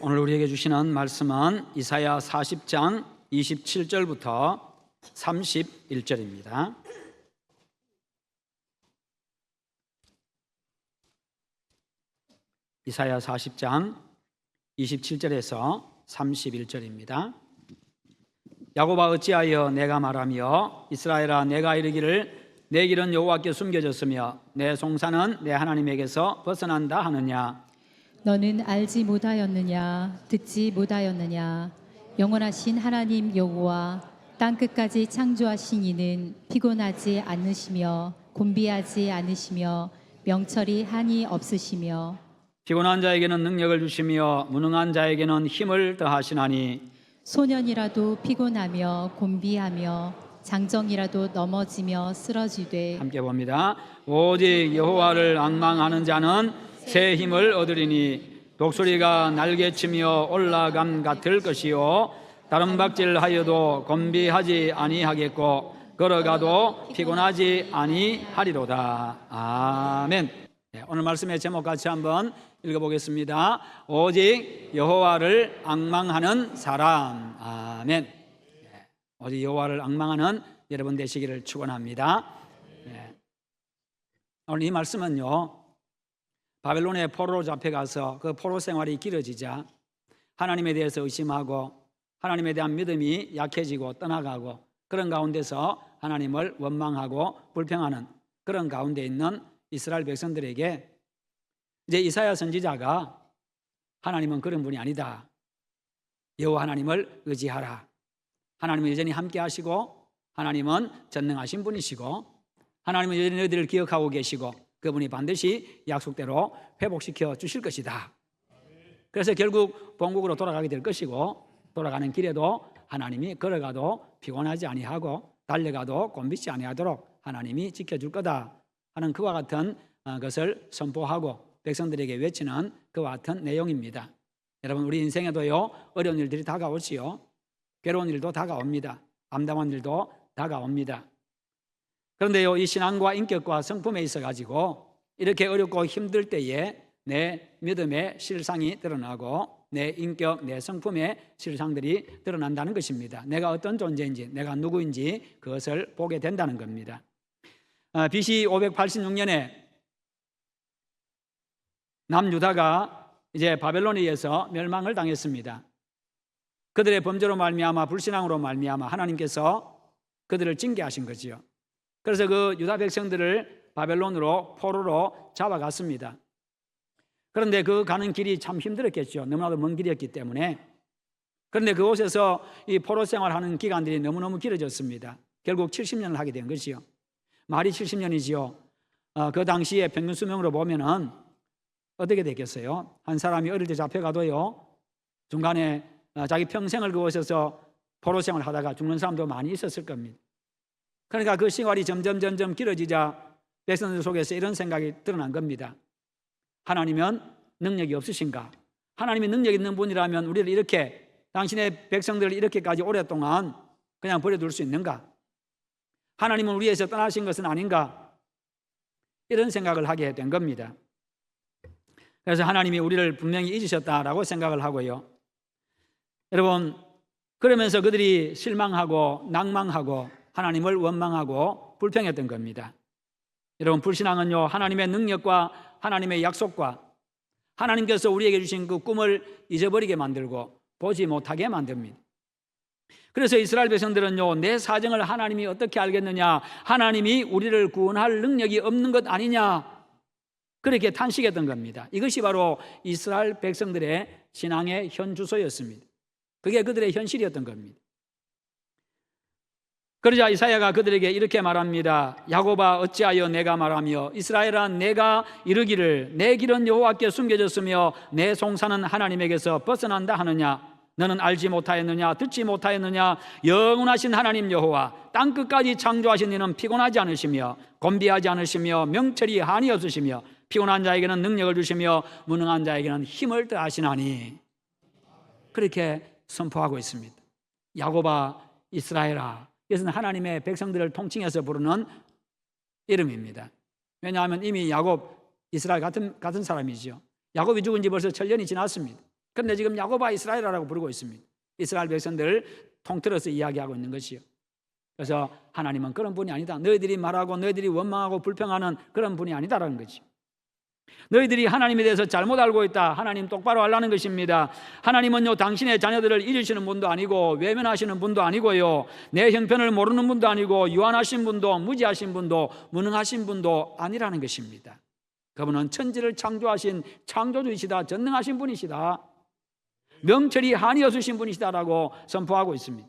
오늘 우리에게 주시는 말씀은 이사야 40장 27절부터 31절입니다. 이사야 40장 27절에서 31절입니다. 야곱아 어찌하여 내가 말하며 이스라엘아 내가 이르기를 내 길은 여호와께 숨겨졌으며 내 송사는 내 하나님에게서 벗어난다 하느냐. 너는 알지 못하였느냐 듣지 못하였느냐. 영원하신 하나님 여호와 땅 끝까지 창조하신 이는 피곤하지 않으시며 곤비하지 않으시며 명철이 한이 없으시며 피곤한 자에게는 능력을 주시며 무능한 자에게는 힘을 더하시나니 소년이라도 피곤하며 곤비하며 장정이라도 넘어지며 쓰러지되. 함께 봅니다. 오직 여호와를 앙망하는 자는 새 힘을 얻으리니 독수리가 날개치며 올라감 같을 것이요 다름박질하여도 곤비하지 아니하겠고 걸어가도 피곤하지 아니하리로다. 아멘. 오늘 말씀의 제목 같이 한번 읽어보겠습니다. 오직 여호와를 앙망하는 사람. 아멘. 오직 여호와를 앙망하는 여러분 되시기를 축원합니다. 오늘 이 말씀은요, 바벨론의 포로로 잡혀가서 그 포로 생활이 길어지자 하나님에 대해서 의심하고 하나님에 대한 믿음이 약해지고 떠나가고 그런 가운데서 하나님을 원망하고 불평하는 그런 가운데 있는 이스라엘 백성들에게 이제 이사야 선지자가 하나님은 그런 분이 아니다. 여호와 하나님을 의지하라. 하나님은 여전히 함께 하시고 하나님은 전능하신 분이시고 하나님은 여전히 너희들을 기억하고 계시고 그분이 반드시 약속대로 회복시켜 주실 것이다. 그래서 결국 본국으로 돌아가게 될 것이고 돌아가는 길에도 하나님이 걸어가도 피곤하지 아니하고 달려가도 곤비지 아니하도록 하나님이 지켜줄 거다 하는 그와 같은 것을 선포하고 백성들에게 외치는 그와 같은 내용입니다. 여러분 우리 인생에도요 어려운 일들이 다가오지요. 괴로운 일도 다가옵니다. 암담한 일도 다가옵니다. 그런데요 이 신앙과 인격과 성품에 있어 가지고 이렇게 어렵고 힘들 때에 내 믿음의 실상이 드러나고 내 인격, 내 성품의 실상들이 드러난다는 것입니다. 내가 어떤 존재인지 내가 누구인지 그것을 보게 된다는 겁니다. BC 586년에 남유다가 이제 바벨론에 의해서 멸망을 당했습니다. 그들의 범죄로 말미암아 불신앙으로 말미암아 하나님께서 그들을 징계하신 거지요. 그래서 그 유다 백성들을 바벨론으로 포로로 잡아갔습니다. 그런데 그 가는 길이 참 힘들었겠죠. 너무나도 먼 길이었기 때문에. 그런데 그곳에서 이 포로 생활하는 기간들이 너무너무 길어졌습니다. 결국 70년을 하게 된 것이요. 말이 70년이지요. 그 당시에 평균 수명으로 보면은 어떻게 됐겠어요? 한 사람이 어릴 때 잡혀가도요 중간에 자기 평생을 그곳에서 포로 생활을 하다가 죽는 사람도 많이 있었을 겁니다. 그러니까 그 생활이 점점 길어지자 백성들 속에서 이런 생각이 드러난 겁니다. 하나님은 능력이 없으신가? 하나님이 능력 있는 분이라면 우리를 이렇게 당신의 백성들을 이렇게까지 오랫동안 그냥 버려둘 수 있는가? 하나님은 우리에서 떠나신 것은 아닌가? 이런 생각을 하게 된 겁니다. 그래서 하나님이 우리를 분명히 잊으셨다라고 생각을 하고요. 여러분 그러면서 그들이 실망하고 낭망하고 하나님을 원망하고 불평했던 겁니다. 여러분 불신앙은요 하나님의 능력과 하나님의 약속과 하나님께서 우리에게 주신 그 꿈을 잊어버리게 만들고 보지 못하게 만듭니다. 그래서 이스라엘 백성들은요 내 사정을 하나님이 어떻게 알겠느냐, 하나님이 우리를 구원할 능력이 없는 것 아니냐 그렇게 탄식했던 겁니다. 이것이 바로 이스라엘 백성들의 신앙의 현주소였습니다. 그게 그들의 현실이었던 겁니다. 그러자 이사야가 그들에게 이렇게 말합니다. 야곱아 어찌하여 내가 말하며 이스라엘아 내가 이르기를 내 길은 여호와께 숨겨졌으며 내 송사는 하나님에게서 벗어난다 하느냐. 너는 알지 못하였느냐 듣지 못하였느냐. 영원하신 하나님 여호와 땅끝까지 창조하신 이는 피곤하지 않으시며 곤비하지 않으시며 명철이 한이 없으시며 피곤한 자에게는 능력을 주시며 무능한 자에게는 힘을 더하시나니. 그렇게 선포하고 있습니다. 야곱아 이스라엘아, 이것은 하나님의 백성들을 통칭해서 부르는 이름입니다. 왜냐하면 이미 야곱, 이스라엘 같은 사람이죠. 야곱이 죽은 지 벌써 1000년이 지났습니다. 그런데 지금 야고보와 이스라엘이라고 부르고 있습니다. 이스라엘 백성들을 통틀어서 이야기하고 있는 것이요. 그래서 하나님은 그런 분이 아니다. 너희들이 말하고 너희들이 원망하고 불평하는 그런 분이 아니다라는 거지. 너희들이 하나님에 대해서 잘못 알고 있다. 하나님 똑바로 알라는 것입니다. 하나님은요, 당신의 자녀들을 잊으시는 분도 아니고 외면하시는 분도 아니고요, 내 형편을 모르는 분도 아니고 유한하신 분도 무지하신 분도 무능하신 분도 아니라는 것입니다. 그분은 천지를 창조하신 창조주이시다. 전능하신 분이시다. 명철이 한이 없으신 분이시다라고 선포하고 있습니다.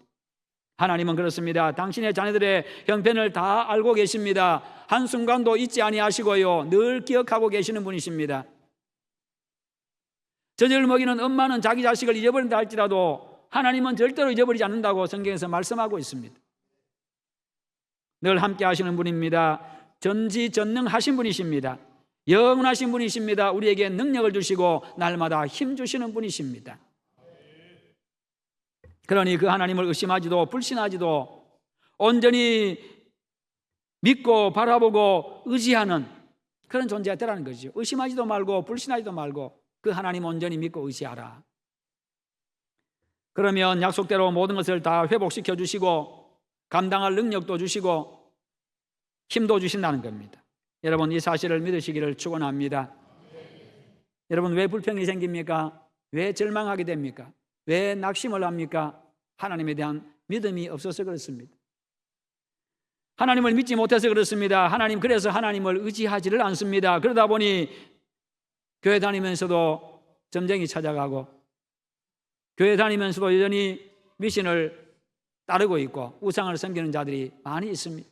하나님은 그렇습니다. 당신의 자녀들의 형편을 다 알고 계십니다. 한순간도 잊지 아니하시고요, 늘 기억하고 계시는 분이십니다. 젖을 먹이는 엄마는 자기 자식을 잊어버린다 할지라도 하나님은 절대로 잊어버리지 않는다고 성경에서 말씀하고 있습니다. 늘 함께 하시는 분입니다. 전지전능하신 분이십니다. 영원하신 분이십니다. 우리에게 능력을 주시고 날마다 힘 주시는 분이십니다. 그러니 그 하나님을 의심하지도 불신하지도 온전히 믿고 바라보고 의지하는 그런 존재가 되라는 거죠. 의심하지도 말고 불신하지도 말고 그 하나님 온전히 믿고 의지하라. 그러면 약속대로 모든 것을 다 회복시켜 주시고 감당할 능력도 주시고 힘도 주신다는 겁니다. 여러분, 이 사실을 믿으시기를 축원합니다. 여러분, 왜 불평이 생깁니까? 왜 절망하게 됩니까? 왜 낙심을 합니까? 하나님에 대한 믿음이 없어서 그렇습니다. 하나님을 믿지 못해서 그렇습니다. 그래서 하나님을 의지하지를 않습니다. 그러다 보니 교회 다니면서도 점쟁이 찾아가고 교회 다니면서도 여전히 미신을 따르고 있고 우상을 섬기는 자들이 많이 있습니다.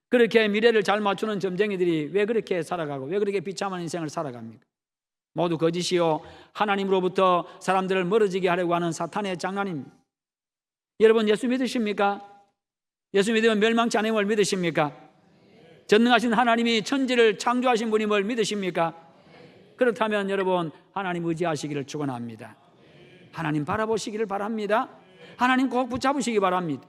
그렇게 미래를 잘 맞추는 점쟁이들이 왜 그렇게 살아가고 왜 그렇게 비참한 인생을 살아갑니까? 모두 거짓이요, 하나님으로부터 사람들을 멀어지게 하려고 하는 사탄의 장난입니다. 여러분, 예수 믿으십니까? 예수 믿으면 멸망치 않음을 믿으십니까? 전능하신 하나님이 천지를 창조하신 분임을 믿으십니까? 그렇다면 여러분, 하나님 의지하시기를 축원합니다. 하나님 바라보시기를 바랍니다. 하나님 꼭 붙잡으시기 바랍니다.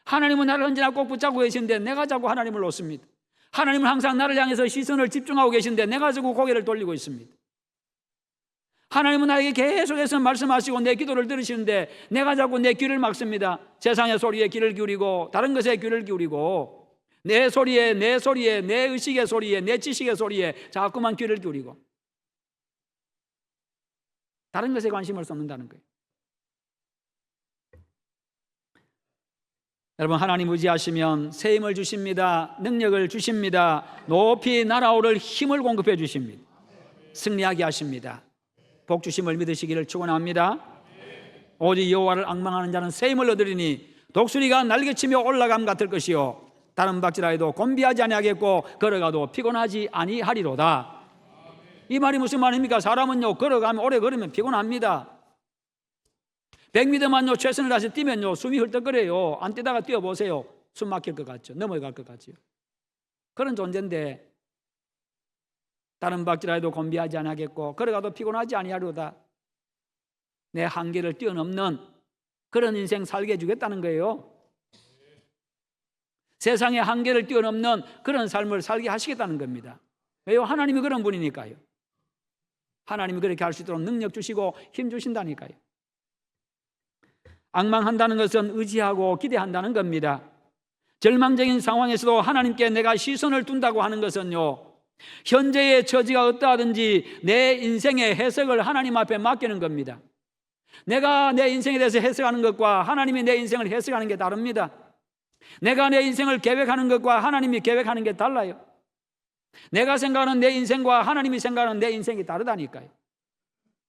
하나님은 나를 언제나 꼭 붙잡고 계신데 내가 자꾸 하나님을 놓습니다. 하나님은 항상 나를 향해서 시선을 집중하고 계신데 내가 자꾸 고개를 돌리고 있습니다. 하나님은 나에게 계속해서 말씀하시고 내 기도를 들으시는데 내가 자꾸 내 귀를 막습니다. 세상의 소리에 귀를 기울이고 다른 것에 귀를 기울이고 내 소리에 내 의식의 소리에 내 지식의 소리에 자꾸만 귀를 기울이고 다른 것에 관심을 쏟는다는 거예요. 여러분, 하나님 의지하시면 새 힘을 주십니다. 능력을 주십니다. 높이 날아오를 힘을 공급해 주십니다. 승리하게 하십니다. 복 주심을 믿으시기를 축원합니다. 오직 여호와를 앙망하는 자는 새 힘을 얻으리니 독수리가 날개치며 올라감 같을 것이요 다른 박질하여도 곤비하지 아니하겠고 걸어가도 피곤하지 아니하리로다. 이 말이 무슨 말입니까? 사람은요, 걸어가면 오래 걸으면 피곤합니다. 100m만요 최선을 다해서 뛰면요 숨이 헐떡거려요. 안 뛰다가 뛰어보세요. 숨 막힐 것 같죠. 넘어갈 것 같죠. 그런 존재인데 다른 박질하여도 곤비하지 아니하겠고 걸어가도 피곤하지 아니하리로다. 내 한계를 뛰어넘는 그런 인생 살게 해주겠다는 거예요. 세상의 한계를 뛰어넘는 그런 삶을 살게 하시겠다는 겁니다. 왜요? 하나님이 그런 분이니까요. 하나님이 그렇게 할 수 있도록 능력 주시고 힘 주신다니까요. 앙망한다는 것은 의지하고 기대한다는 겁니다. 절망적인 상황에서도 하나님께 내가 시선을 둔다고 하는 것은요, 현재의 처지가 어떠하든지 내 인생의 해석을 하나님 앞에 맡기는 겁니다. 내가 내 인생에 대해서 해석하는 것과 하나님이 내 인생을 해석하는 게 다릅니다. 내가 내 인생을 계획하는 것과 하나님이 계획하는 게 달라요. 내가 생각하는 내 인생과 하나님이 생각하는 내 인생이 다르다니까요.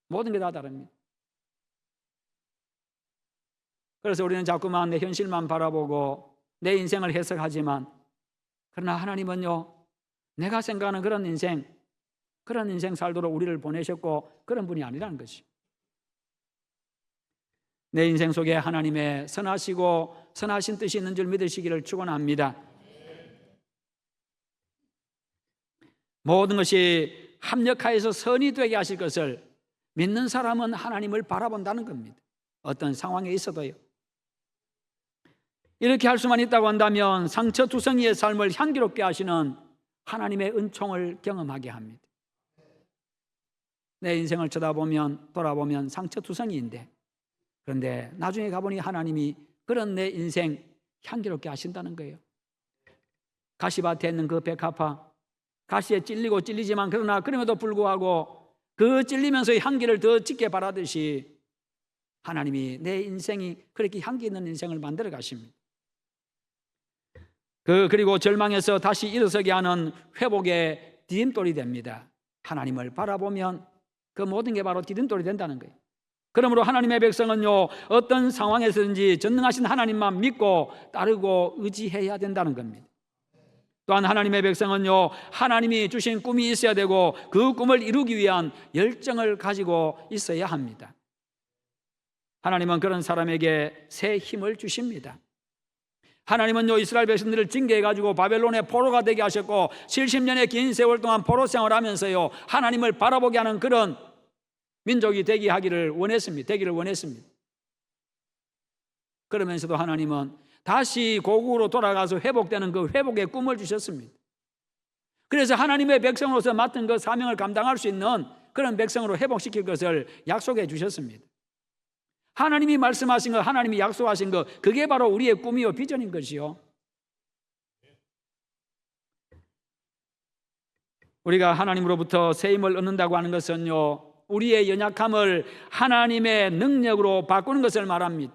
모든 게 다 다릅니다. 그래서 우리는 자꾸만 내 현실만 바라보고 내 인생을 해석하지만 그러나 하나님은요, 내가 생각하는 그런 인생 살도록 우리를 보내셨고 그런 분이 아니라는 것이. 내 인생 속에 하나님의 선하시고 선하신 뜻이 있는 줄 믿으시기를 축원합니다. 모든 것이 합력하여서 선이 되게 하실 것을 믿는 사람은 하나님을 바라본다는 겁니다. 어떤 상황에 있어도요. 이렇게 할 수만 있다고 한다면 상처투성이의 삶을 향기롭게 하시는 하나님의 은총을 경험하게 합니다. 내 인생을 쳐다보면 돌아보면 상처투성이인데, 그런데 나중에 가보니 하나님이 그런 내 인생 향기롭게 하신다는 거예요. 가시밭에 있는 그 백합화, 가시에 찔리고 찔리지만 그러나 그럼에도 불구하고 그 찔리면서의 향기를 더 짙게 바라듯이 하나님이 내 인생이 그렇게 향기 있는 인생을 만들어 가십니다. 그리고 절망에서 다시 일어서게 하는 회복의 디딤돌이 됩니다. 하나님을 바라보면 그 모든 게 바로 디딤돌이 된다는 거예요. 그러므로 하나님의 백성은요, 어떤 상황에서든지 전능하신 하나님만 믿고 따르고 의지해야 된다는 겁니다. 또한 하나님의 백성은요, 하나님이 주신 꿈이 있어야 되고 그 꿈을 이루기 위한 열정을 가지고 있어야 합니다. 하나님은 그런 사람에게 새 힘을 주십니다. 하나님은요, 이스라엘 백성들을 징계해가지고 바벨론의 포로가 되게 하셨고 70년의 긴 세월 동안 포로 생활하면서요, 하나님을 바라보게 하는 그런 민족이 되기를 원했습니다. 그러면서도 하나님은 다시 고국으로 돌아가서 회복되는 그 회복의 꿈을 주셨습니다. 그래서 하나님의 백성으로서 맡은 그 사명을 감당할 수 있는 그런 백성으로 회복시킬 것을 약속해 주셨습니다. 하나님이 말씀하신 것, 하나님이 약속하신 것, 그게 바로 우리의 꿈이요 비전인 것이요. 우리가 하나님으로부터 새 힘을 얻는다고 하는 것은요, 우리의 연약함을 하나님의 능력으로 바꾸는 것을 말합니다.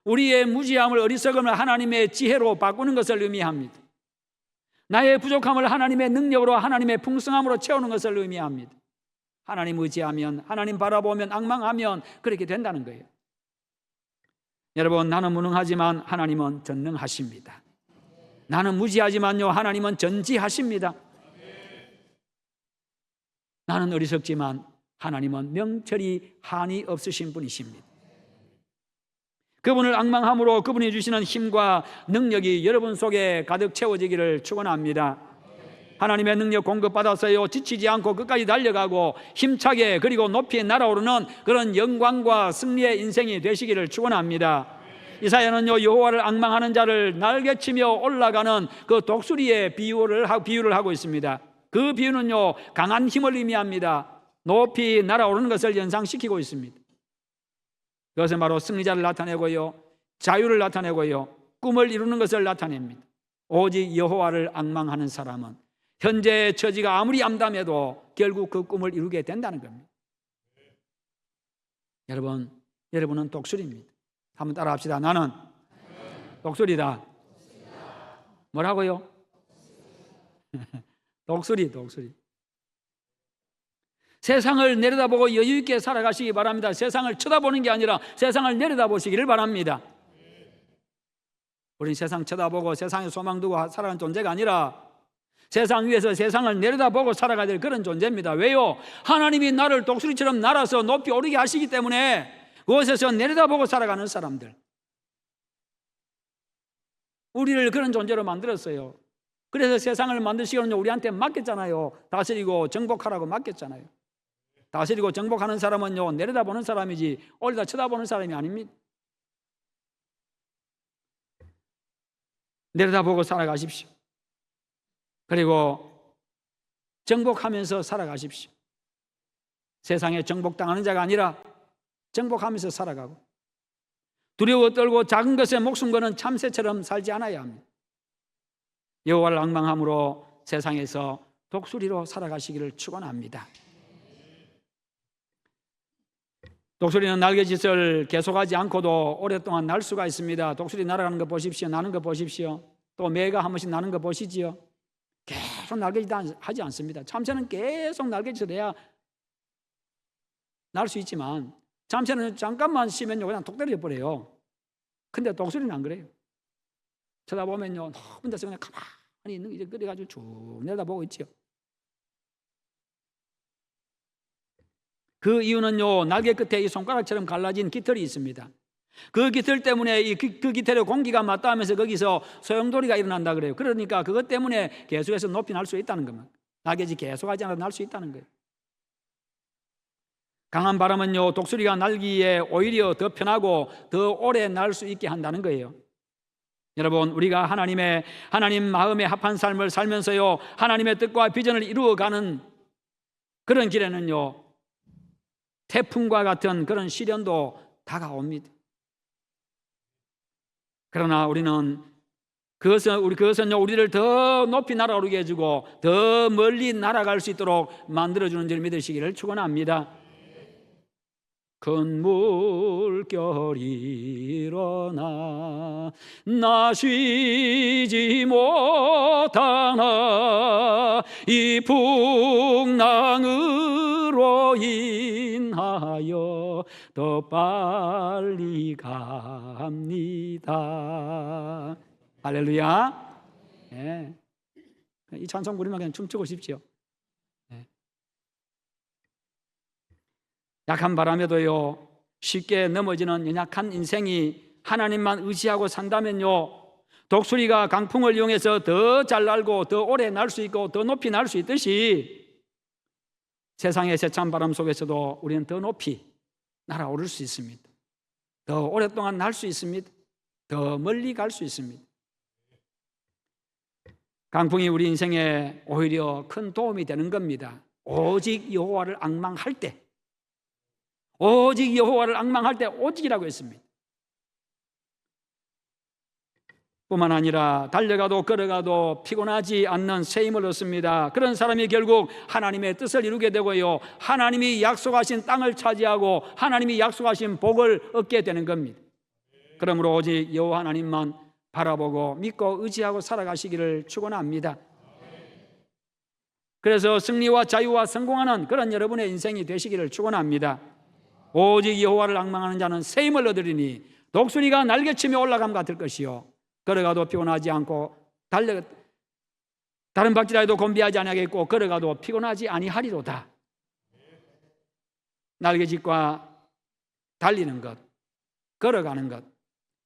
우리의 무지함을, 어리석음을 하나님의 지혜로 바꾸는 것을 의미합니다. 나의 부족함을 하나님의 능력으로, 하나님의 풍성함으로 채우는 것을 의미합니다. 하나님 의지하면, 하나님 바라보면, 앙망하면 그렇게 된다는 거예요. 여러분, 나는 무능하지만 하나님은 전능하십니다. 나는 무지하지만요, 하나님은 전지하십니다. 나는 어리석지만 하나님은 명철이 한이 없으신 분이십니다. 그분을 앙망함으로 그분이 주시는 힘과 능력이 여러분 속에 가득 채워지기를 축원합니다. 하나님의 능력 공급받아서요, 지치지 않고 끝까지 달려가고 힘차게 그리고 높이 날아오르는 그런 영광과 승리의 인생이 되시기를 축원합니다. 이사야는요, 여호와를 앙망하는 자를 날개치며 올라가는 그 독수리의 비유를 하고 있습니다. 그 비유는요, 강한 힘을 의미합니다. 높이 날아오르는 것을 연상시키고 있습니다. 그것은 바로 승리자를 나타내고요, 자유를 나타내고요, 꿈을 이루는 것을 나타냅니다. 오직 여호와를 앙망하는 사람은 현재의 처지가 아무리 암담해도 결국 그 꿈을 이루게 된다는 겁니다. 여러분은 독수리입니다. 한번 따라합시다. 나는 독수리다. 뭐라고요? 독수리. 세상을 내려다보고 여유 있게 살아가시기 바랍니다. 세상을 쳐다보는 게 아니라 세상을 내려다보시기를 바랍니다. 우리는 세상 쳐다보고 세상에 소망 두고 살아가는 존재가 아니라 세상 위에서 세상을 내려다보고 살아가야 될 그런 존재입니다. 왜요? 하나님이 나를 독수리처럼 날아서 높이 오르게 하시기 때문에 그곳에서 내려다보고 살아가는 사람들, 우리를 그런 존재로 만들었어요. 그래서 세상을 만드시고는 우리한테 맡겼잖아요. 다스리고 정복하라고 맡겼잖아요. 다스리고 정복하는 사람은요, 내려다보는 사람이지 올리다 쳐다보는 사람이 아닙니다. 내려다보고 살아가십시오. 그리고 정복하면서 살아가십시오. 세상에 정복당하는 자가 아니라 정복하면서 살아가고, 두려워 떨고 작은 것에 목숨 거는 참새처럼 살지 않아야 합니다. 여호와를 앙망함으로 세상에서 독수리로 살아가시기를 축원합니다. 독수리는 날개짓을 계속하지 않고도 오랫동안 날 수가 있습니다. 독수리 날아가는 거 보십시오. 나는 거 보십시오. 또 매가 한 번씩 나는 거 보시지요. 계속 날개짓 하지 않습니다. 참새는 계속 날개짓을 해야 날 수 있지만 참새는 잠깐만 쉬면요 그냥 톡 떨어져 버려요. 근데 독수리는 안 그래요. 쳐다보면요 혼자서 그냥 가만히 있는 게 그래가지고 쭉 내려다보고 있죠. 그 이유는요, 날개 끝에 이 손가락처럼 갈라진 깃털이 있습니다. 그 깃털 때문에 그 깃털에 공기가 맞닿으면서 거기서 소용돌이가 일어난다 그래요. 그러니까 그것 때문에 계속해서 높이 날 수 있다는 겁니다. 날개짓 계속하지 않아도 날 수 있다는 거예요. 강한 바람은요, 독수리가 날기에 오히려 더 편하고 더 오래 날 수 있게 한다는 거예요. 여러분, 우리가 하나님 마음에 합한 삶을 살면서요, 하나님의 뜻과 비전을 이루어가는 그런 길에는요, 태풍과 같은 그런 시련도 다가옵니다. 그러나 우리는 그것은 우리를 더 높이 날아오르게 해주고 더 멀리 날아갈 수 있도록 만들어주는 줄 믿으시기를 축원합니다. 큰 물결이 일어나 나 쉬지 못하나 이 풍랑으로 인하여 더 빨리 갑니다. 할렐루야. 네. 이 찬송 부르면 그냥 춤추고 싶지요. 네. 약한 바람에도요, 쉽게 넘어지는 연약한 인생이 하나님만 의지하고 산다면요, 독수리가 강풍을 이용해서 더 잘 날고 더 오래 날 수 있고 더 높이 날 수 있듯이 세상의 세찬 바람 속에서도 우리는 더 높이 날아오를 수 있습니다. 더 오랫동안 날 수 있습니다. 더 멀리 갈 수 있습니다. 강풍이 우리 인생에 오히려 큰 도움이 되는 겁니다. 오직 여호와를 앙망할 때, 오직 여호와를 앙망할 때, 오직이라고 했습니다. 뿐만 아니라 달려가도 걸어가도 피곤하지 않는 새 힘을 얻습니다. 그런 사람이 결국 하나님의 뜻을 이루게 되고요, 하나님이 약속하신 땅을 차지하고 하나님이 약속하신 복을 얻게 되는 겁니다. 그러므로 오직 여호와 하나님만 바라보고 믿고 의지하고 살아가시기를 축원합니다. 그래서 승리와 자유와 성공하는 그런 여러분의 인생이 되시기를 축원합니다. 오직 여호와를 앙망하는 자는 새 힘을 얻으리니 독수리가 날개치며 올라감 같을 것이요 걸어가도 피곤하지 않고 다른 박질라도 곤비하지 아니하겠고 걸어가도 피곤하지 아니하리로다. 날개짓과 달리는 것, 걸어가는 것,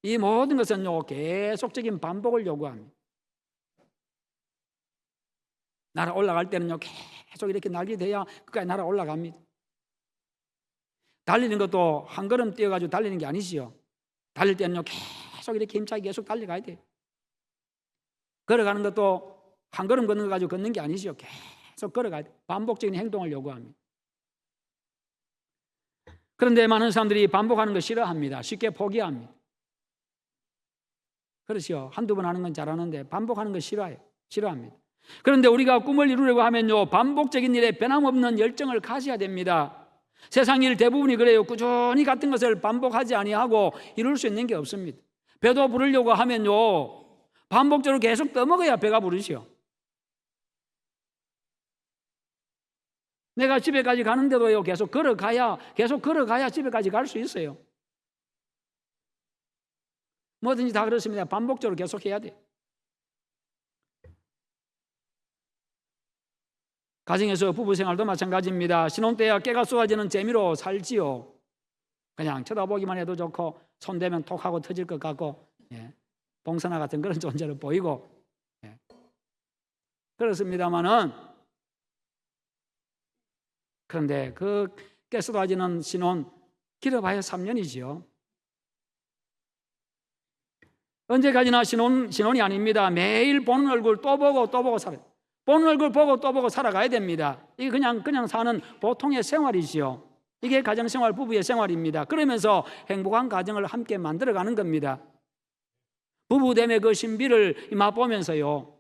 이 모든 것은요 계속적인 반복을 요구합니다. 날아 올라갈 때는요 계속 이렇게 날개돼야 끝까지 날아 올라갑니다. 달리는 것도 한 걸음 뛰어가지고 달리는 게 아니지요. 달릴 때는요 계속 이렇게 힘차게 계속 달려가야 돼요. 걸어가는 것도 한 걸음 걷는 거 가지고 걷는 게 아니지요. 계속 걸어가야 돼요. 반복적인 행동을 요구합니다. 그런데 많은 사람들이 반복하는 거 싫어합니다. 쉽게 포기합니다. 그렇죠. 한두 번 하는 건 잘하는데 반복하는 거 싫어합니다. 그런데 우리가 꿈을 이루려고 하면요 반복적인 일에 변함없는 열정을 가져야 됩니다. 세상 일 대부분이 그래요. 꾸준히 같은 것을 반복하지 아니하고 이룰 수 있는 게 없습니다. 배도 부르려고 하면요 반복적으로 계속 떠먹어야 배가 부르지요. 내가 집에까지 가는데도요 계속 걸어가야 집에까지 갈 수 있어요. 뭐든지 다 그렇습니다. 반복적으로 계속 해야 돼요. 가정에서 부부 생활도 마찬가지입니다. 신혼 때야 깨가 쏟아지는 재미로 살지요. 그냥 쳐다보기만 해도 좋고 손대면 톡 하고 터질 것 같고 봉선화 같은 그런 존재로 보이고 그렇습니다만은 그런데 그 깨 쏟아지는 신혼 길어봐야 3년이지요. 언제까지나 신혼이 아닙니다. 매일 보는 얼굴 또 보고 살아요. 보는 얼굴 보고 또 보고 살아가야 됩니다. 이게 그냥 사는 보통의 생활이지요. 이게 가정생활, 부부의 생활입니다. 그러면서 행복한 가정을 함께 만들어가는 겁니다. 부부됨의 그 신비를 맛보면서요.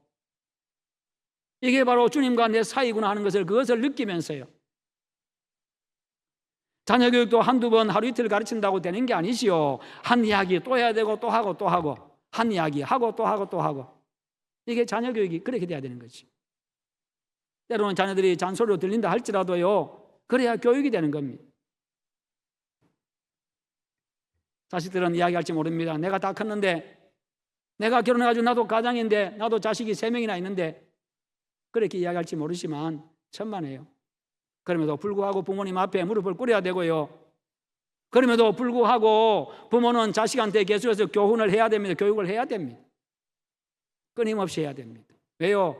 이게 바로 주님과 내 사이구나 하는 것을 그것을 느끼면서요. 자녀 교육도 한두 번 하루 이틀 가르친다고 되는 게 아니지요. 한 이야기 또 해야 되고 또 하고 한 이야기 하고 또 하고 이게 자녀 교육이 그렇게 돼야 되는 거지. 때로는 자녀들이 잔소리로 들린다 할지라도요 그래야 교육이 되는 겁니다. 자식들은 이야기할지 모릅니다. 내가 다 컸는데 내가 결혼해가지고 나도 가장인데 나도 자식이 3명이나 있는데 그렇게 이야기할지 모르지만 천만에요. 그럼에도 불구하고 부모님 앞에 무릎을 꿇어야 되고요. 그럼에도 불구하고 부모는 자식한테 계속해서 교훈을 해야 됩니다. 교육을 해야 됩니다. 끊임없이 해야 됩니다. 왜요?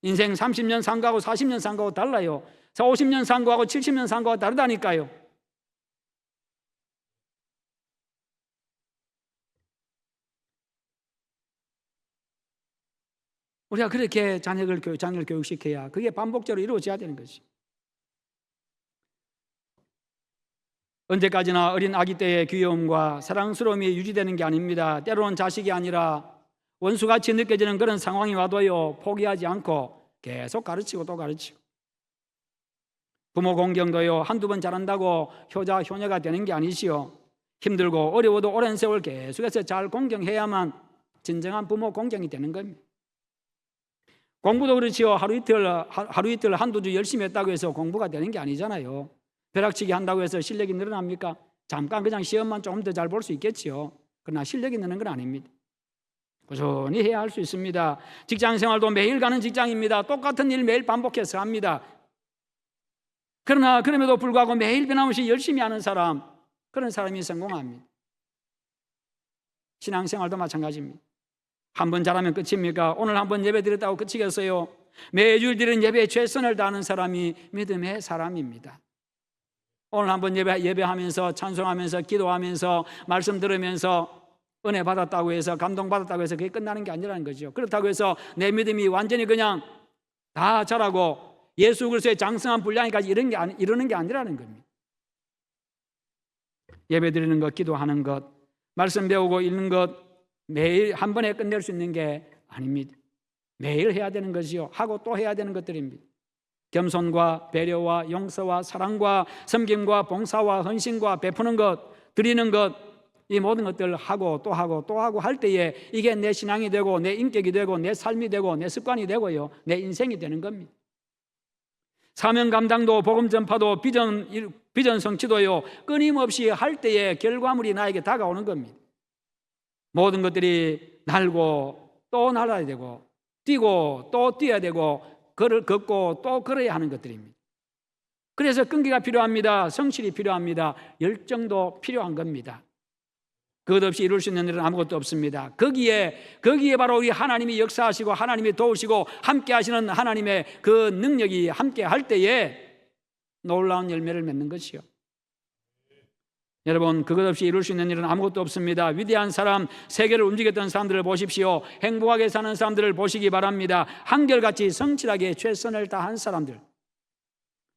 인생 30년 산 거하고 40년 산 거하고 달라요. 50년 산 거하고 70년 산 거하고 다르다니까요. 우리가 그렇게 자녀를 교육시켜야 그게 반복적으로 이루어져야 되는 거지. 언제까지나 어린 아기 때의 귀여움과 사랑스러움이 유지되는 게 아닙니다. 때로는 자식이 아니라 원수같이 느껴지는 그런 상황이 와도요, 포기하지 않고 계속 가르치고 또 가르치고. 부모 공경도요, 한두 번 잘한다고 효자 효녀가 되는 게 아니시요, 힘들고 어려워도 오랜 세월 계속해서 잘 공경해야만 진정한 부모 공경이 되는 겁니다. 공부도 그렇지요. 하루 이틀 한두 주 열심히 했다고 해서 공부가 되는 게 아니잖아요. 벼락치기 한다고 해서 실력이 늘어납니까? 잠깐 그냥 시험만 조금 더 잘 볼 수 있겠지요. 그러나 실력이 느는 건 아닙니다. 꾸준히 해야 할 수 있습니다. 직장 생활도 매일 가는 직장입니다. 똑같은 일 매일 반복해서 합니다. 그러나 그럼에도 불구하고 매일 변함없이 열심히 하는 사람, 그런 사람이 성공합니다. 신앙생활도 마찬가지입니다. 한 번 잘하면 끝입니까? 오늘 한 번 예배 드렸다고 끝이겠어요? 매주일 드리는 예배에 최선을 다하는 사람이 믿음의 사람입니다. 오늘 한 번 예배하면서 찬송하면서 기도하면서 말씀 들으면서 은혜 받았다고 해서 감동받았다고 해서 그게 끝나는 게 아니라는 거죠. 그렇다고 해서 내 믿음이 완전히 그냥 다 자라고 예수 그리스도의 장성한 분량이까지 이러는 게 아니라는 겁니다. 예배 드리는 것, 기도하는 것, 말씀 배우고 읽는 것 매일 한 번에 끝낼 수 있는 게 아닙니다. 매일 해야 되는 것이요, 하고 또 해야 되는 것들입니다. 겸손과 배려와 용서와 사랑과 섬김과 봉사와 헌신과 베푸는 것, 드리는 것, 이 모든 것들을 하고 또 하고 또 하고 할 때에 이게 내 신앙이 되고 내 인격이 되고 내 삶이 되고 내 습관이 되고요, 내 인생이 되는 겁니다. 사명 감당도 복음 전파도 비전 성취도요, 끊임없이 할 때에 결과물이 나에게 다가오는 겁니다. 모든 것들이 날고 또 날아야 되고 뛰고 또 뛰어야 되고 걷고 또 걸어야 하는 것들입니다. 그래서 끈기가 필요합니다. 성실이 필요합니다. 열정도 필요한 겁니다. 그것 없이 이룰 수 있는 일은 아무것도 없습니다. 거기에 바로 우리 하나님이 역사하시고 하나님이 도우시고 함께 하시는 하나님의 그 능력이 함께 할 때에 놀라운 열매를 맺는 것이요. 여러분, 그것 없이 이룰 수 있는 일은 아무것도 없습니다. 위대한 사람, 세계를 움직였던 사람들을 보십시오. 행복하게 사는 사람들을 보시기 바랍니다. 한결같이 성실하게 최선을 다한 사람들.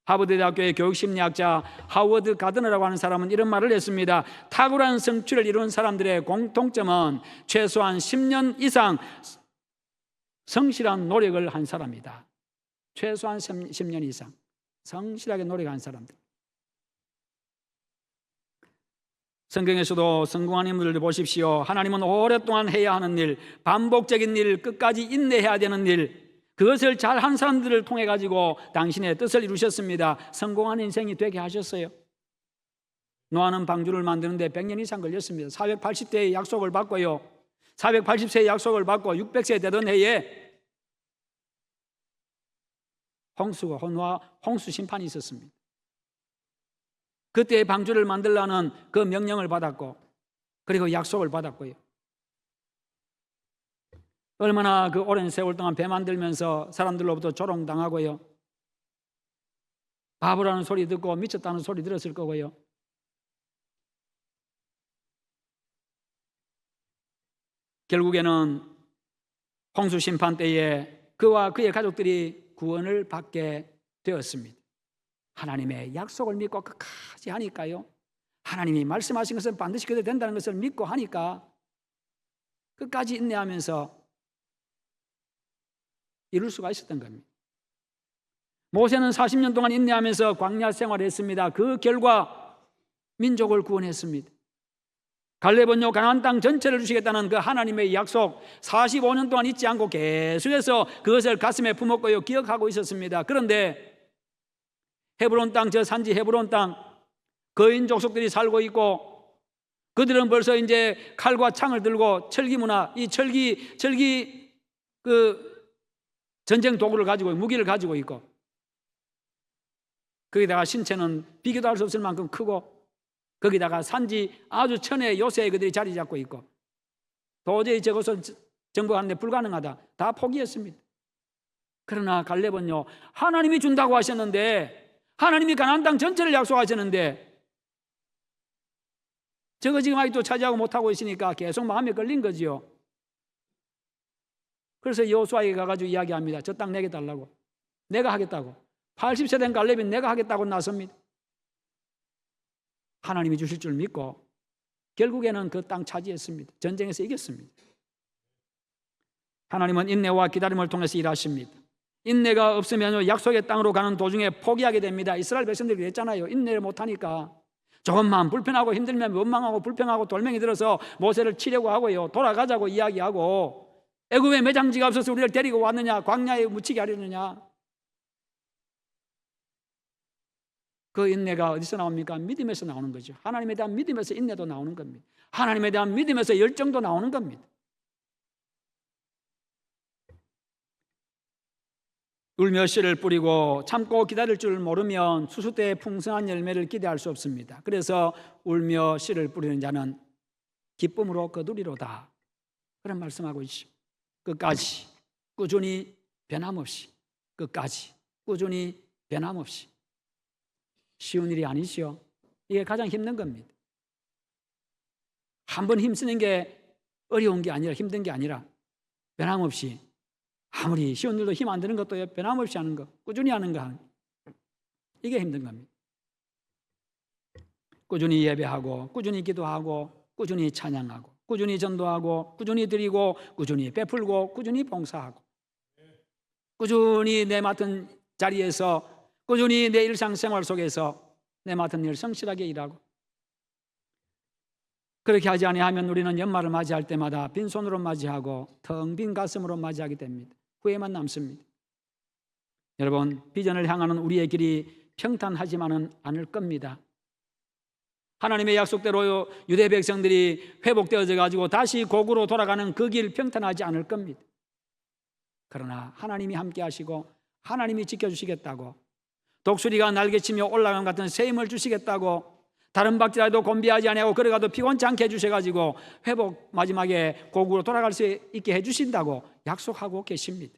하버드 대학교의 교육심리학자 하워드 가드너라고 하는 사람은 이런 말을 했습니다. 탁월한 성취를 이룬 사람들의 공통점은 최소한 10년 이상 성실한 노력을 한 사람이다. 최소한 10년 이상 성실하게 노력한 사람들. 성경에서도 성공한 인물들 보십시오. 하나님은 오랫동안 해야 하는 일, 반복적인 일, 끝까지 인내해야 되는 일, 그것을 잘한 사람들을 통해 가지고 당신의 뜻을 이루셨습니다. 성공한 인생이 되게 하셨어요. 노아는 방주를 만드는데 100년 이상 걸렸습니다. 480세의 약속을 받고요, 480세의 약속을 받고 600세 되던 해에 홍수 심판이 있었습니다. 그때 방주를 만들라는 그 명령을 받았고, 그리고 약속을 받았고요. 얼마나 그 오랜 세월 동안 배 만들면서 사람들로부터 조롱당하고요, 바보라는 소리 듣고 미쳤다는 소리 들었을 거고요. 결국에는 홍수 심판 때에 그와 그의 가족들이 구원을 받게 되었습니다. 하나님의 약속을 믿고 끝까지 하니까요, 하나님이 말씀하신 것은 반드시 그대로 된다는 것을 믿고 하니까 끝까지 인내하면서 이룰 수가 있었던 겁니다. 모세는 40년 동안 인내하면서 광야 생활을 했습니다. 그 결과 민족을 구원했습니다. 갈렙은요, 가나안 땅 전체를 주시겠다는 그 하나님의 약속 45년 동안 잊지 않고 계속해서 그것을 가슴에 품었고요, 기억하고 있었습니다. 그런데 헤브론 땅, 저 산지 헤브론 땅, 거인 족속들이 살고 있고, 그들은 벌써 이제 칼과 창을 들고 철기 문화, 이 철기 그 전쟁 도구를 가지고, 무기를 가지고 있고, 거기다가 신체는 비교도 할 수 없을 만큼 크고, 거기다가 산지 아주 천의 요새에 그들이 자리 잡고 있고, 도저히 저것을 정복하는 데 불가능하다, 다 포기했습니다. 그러나 갈렙은요, 하나님이 준다고 하셨는데, 하나님이 가나안 땅 전체를 약속하셨는데 저거 지금 아직도 차지하고 못하고 있으니까 계속 마음에 걸린 거지요. 그래서 여호수아에게 가가지고 이야기합니다. 저 땅 내게 달라고, 내가 하겠다고. 80세 된 갈렙이 내가 하겠다고 나섭니다. 하나님이 주실 줄 믿고 결국에는 그 땅 차지했습니다. 전쟁에서 이겼습니다. 하나님은 인내와 기다림을 통해서 일하십니다. 인내가 없으면 약속의 땅으로 가는 도중에 포기하게 됩니다. 이스라엘 백성들이 그랬잖아요. 인내를 못하니까 조금만 불편하고 힘들면 원망하고 불평하고 돌멩이 들어서 모세를 치려고 하고요, 돌아가자고 이야기하고, 애굽에 매장지가 없어서 우리를 데리고 왔느냐, 광야에 묻히게 하려느냐. 그 인내가 어디서 나옵니까? 믿음에서 나오는 거죠. 하나님에 대한 믿음에서 인내도 나오는 겁니다. 하나님에 대한 믿음에서 열정도 나오는 겁니다. 울며 씨를 뿌리고 참고 기다릴 줄 모르면 추수 때 풍성한 열매를 기대할 수 없습니다. 그래서 울며 씨를 뿌리는 자는 기쁨으로 거두리로다, 그런 말씀하고 있죠. 끝까지 꾸준히 변함없이, 끝까지 꾸준히 변함없이. 쉬운 일이 아니죠. 이게 가장 힘든 겁니다. 한 번 힘쓰는 게 어려운 게 아니라, 힘든 게 아니라 변함없이, 아무리 쉬운 일도 힘 안 드는 것도 변함없이 하는 거, 꾸준히 하는 거, 이게 힘든 겁니다. 꾸준히 예배하고, 꾸준히 기도하고, 꾸준히 찬양하고, 꾸준히 전도하고, 꾸준히 드리고, 꾸준히 베풀고, 꾸준히 봉사하고, 꾸준히 내 맡은 자리에서, 꾸준히 내 일상생활 속에서 내 맡은 일 성실하게 일하고. 그렇게 하지 아니하면 우리는 연말을 맞이할 때마다 빈손으로 맞이하고 텅 빈 가슴으로 맞이하게 됩니다. 후회만 남습니다. 여러분, 비전을 향하는 우리의 길이 평탄하지만은 않을 겁니다. 하나님의 약속대로 유대 백성들이 회복되어져 가지고 다시 고구로 돌아가는 그 길 평탄하지 않을 겁니다. 그러나 하나님이 함께 하시고 하나님이 지켜주시겠다고, 독수리가 날개치며 올라간 같은 새 힘을 주시겠다고, 다른 박지라도 곤비하지 아니하고 걸어가도 피곤치 않게 해주셔가지고 회복 마지막에 고구로 돌아갈 수 있게 해주신다고 약속하고 계십니다.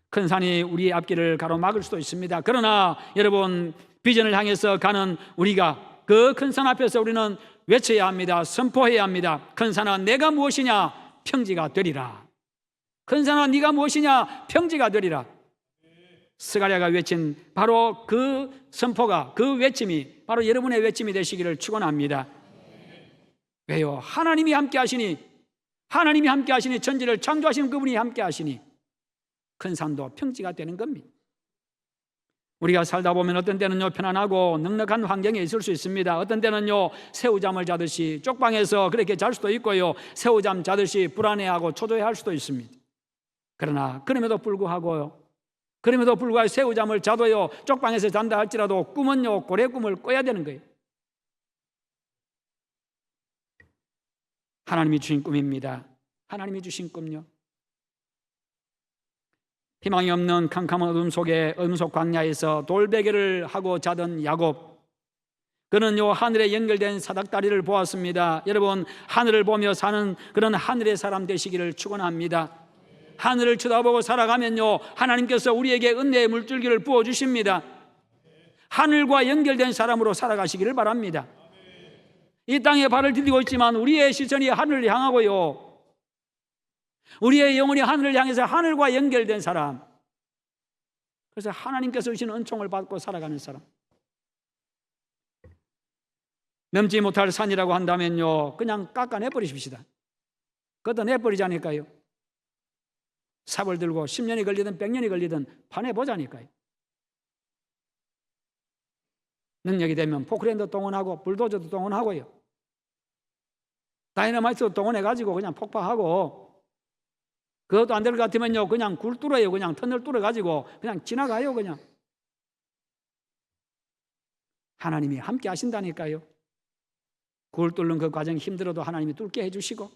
큰 산이 우리의 앞길을 가로막을 수도 있습니다. 그러나 여러분, 비전을 향해서 가는 우리가 그 큰 산 앞에서 우리는 외쳐야 합니다. 선포해야 합니다. 큰 산아, 내가 무엇이냐? 평지가 되리라. 큰 산아, 네가 무엇이냐? 평지가 되리라. 스가랴가 외친 바로 그 선포가, 그 외침이 바로 여러분의 외침이 되시기를 축원합니다. 왜요? 하나님이 함께 하시니, 하나님이 함께 하시니, 천지를 창조하신 그분이 함께 하시니 큰 산도 평지가 되는 겁니다. 우리가 살다 보면 어떤 때는요, 편안하고 넉넉한 환경에 있을 수 있습니다. 어떤 때는요, 새우잠을 자듯이 쪽방에서 그렇게 잘 수도 있고요, 새우잠 자듯이 불안해하고 초조해할 수도 있습니다. 그러나 그럼에도 불구하고 새우잠을 자도요, 쪽방에서 잔다 할지라도 꿈은요, 고래 꿈을 꿔야 되는 거예요. 하나님이 주신 꿈입니다. 하나님이 주신 꿈요. 희망이 없는 캄캄한 어둠 속에, 어둠 속 광야에서 돌베개를 하고 자던 야곱, 그는요, 하늘에 연결된 사닥다리를 보았습니다. 여러분, 하늘을 보며 사는 그런 하늘의 사람 되시기를 축원합니다. 하늘을 쳐다보고 살아가면요, 하나님께서 우리에게 은혜의 물줄기를 부어주십니다. 하늘과 연결된 사람으로 살아가시기를 바랍니다. 이 땅에 발을 디디고 있지만 우리의 시선이 하늘을 향하고요, 우리의 영혼이 하늘을 향해서 하늘과 연결된 사람, 그래서 하나님께서 주시는 은총을 받고 살아가는 사람. 넘지 못할 산이라고 한다면요, 그냥 깎아내버리십시다. 걷어내버리자니까요. 삽을 들고 10년이 걸리든 100년이 걸리든 파내보자니까요. 능력이 되면 포크레인도 동원하고 불도저도 동원하고요, 다이너마이트도 동원해가지고 그냥 폭파하고, 그것도 안 될 것 같으면요, 그냥 굴 뚫어요. 그냥 터널 뚫어가지고 그냥 지나가요. 그냥 하나님이 함께 하신다니까요. 굴 뚫는 그 과정이 힘들어도 하나님이 뚫게 해주시고,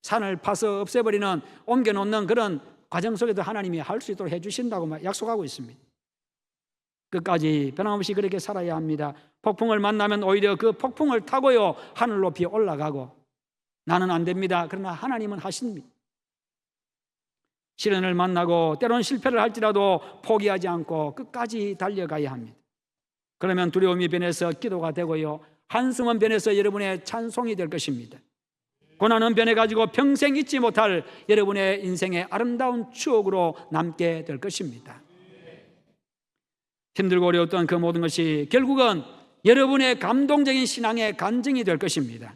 산을 파서 없애버리는, 옮겨놓는 그런 과정 속에도 하나님이 할 수 있도록 해주신다고 약속하고 있습니다. 끝까지 변함없이 그렇게 살아야 합니다. 폭풍을 만나면 오히려 그 폭풍을 타고요, 하늘 높이 올라가고, 나는 안 됩니다. 그러나 하나님은 하십니다. 시련을 만나고 때로는 실패를 할지라도 포기하지 않고 끝까지 달려가야 합니다. 그러면 두려움이 변해서 기도가 되고요, 한숨은 변해서 여러분의 찬송이 될 것입니다. 고난은 변해가지고 평생 잊지 못할 여러분의 인생의 아름다운 추억으로 남게 될 것입니다. 힘들고 어려웠던 그 모든 것이 결국은 여러분의 감동적인 신앙의 간증이 될 것입니다.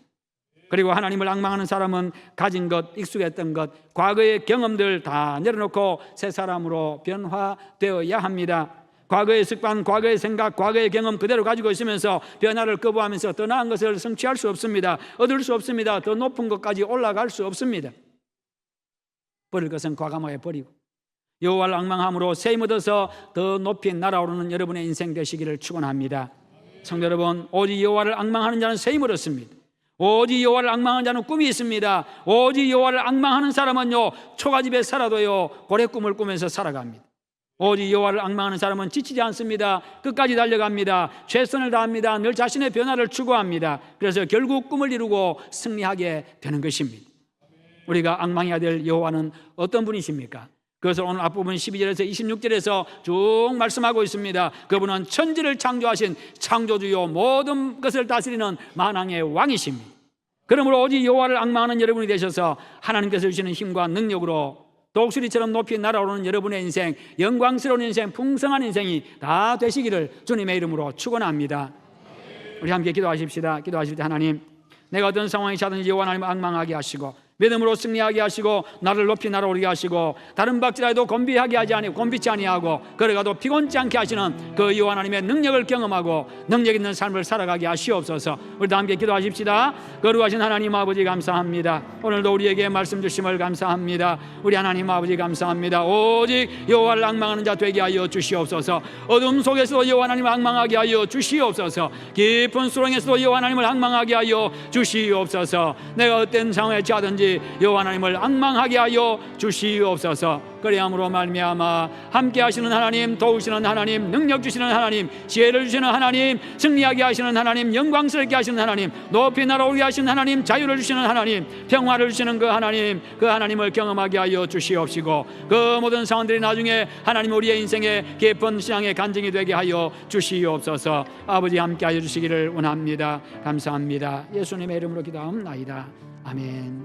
그리고 하나님을 앙망하는 사람은 가진 것, 익숙했던 것, 과거의 경험들 다 내려놓고 새 사람으로 변화되어야 합니다. 과거의 습관, 과거의 생각, 과거의 경험 그대로 가지고 있으면서 변화를 거부하면서 더 나은 것을 성취할 수 없습니다. 얻을 수 없습니다. 더 높은 것까지 올라갈 수 없습니다. 버릴 것은 과감하게 버리고 여호와를 앙망함으로 세임 얻어서 더 높이 날아오르는 여러분의 인생 되시기를 축원합니다. 성도 여러분, 오직 여호와를 앙망하는 자는 세임 얻었습니다. 오직 여호와를 앙망하는 자는 꿈이 있습니다. 오직 여호와를 앙망하는 사람은요, 초가집에 살아도요 고래 꿈을 꾸면서 살아갑니다. 오직 여호와를 앙망하는 사람은 지치지 않습니다. 끝까지 달려갑니다. 최선을 다합니다. 늘 자신의 변화를 추구합니다. 그래서 결국 꿈을 이루고 승리하게 되는 것입니다. 우리가 앙망해야 될 여호와는 어떤 분이십니까? 그것을 오늘 앞부분 12절에서 26절에서 쭉 말씀하고 있습니다. 그분은 천지를 창조하신 창조주요 모든 것을 다스리는 만왕의 왕이십니다. 그러므로 오직 여호와를 앙망하는 여러분이 되셔서 하나님께서 주시는 힘과 능력으로 독수리처럼 높이 날아오르는 여러분의 인생, 영광스러운 인생, 풍성한 인생이 다 되시기를 주님의 이름으로 축원합니다. 우리 함께 기도하십시다. 기도하실 때 하나님, 내가 어떤 상황이 차든지 여호와 하나님을 앙망하게 하시고 믿음으로 승리하게 하시고 나를 높이 날아오르게 하시고 다른 박지라도 곤비하게 하지 아니하고 곤비치 아니하고 걸어가도 피곤치 않게 하시는 그 여호와 하나님의 능력을 경험하고 능력 있는 삶을 살아가게 하시옵소서. 우리도 함께 기도하십시다. 거룩하신 하나님 아버지 감사합니다. 오늘도 우리에게 말씀 주심을 감사합니다. 우리 하나님 아버지 감사합니다. 오직 여호와를 앙망하는 자 되게 하여 주시옵소서. 어둠 속에서도 여호와 하나님을 앙망하게 하여 주시옵소서. 깊은 수렁에서도 여호와 하나님을 앙망하게 하여 주시옵소서. 내가 어떤 상황에 처하든지 여호와 하나님을 앙망하게 하여 주시옵소서. 그리함으로 말미암아 함께 하시는 하나님, 도우시는 하나님, 능력 주시는 하나님, 지혜를 주시는 하나님, 승리하게 하시는 하나님, 영광스럽게 하시는 하나님, 높이 날아오게 하시는 하나님, 자유를 주시는 하나님, 평화를 주시는 그 하나님을 경험하게 하여 주시옵시고 그 모든 상황들이 나중에 하나님 우리의 인생의 깊은 신앙의 간증이 되게 하여 주시옵소서. 아버지 함께 하여 주시기를 원합니다. 감사합니다. 예수님의 이름으로 기도하옵나이다. 아멘.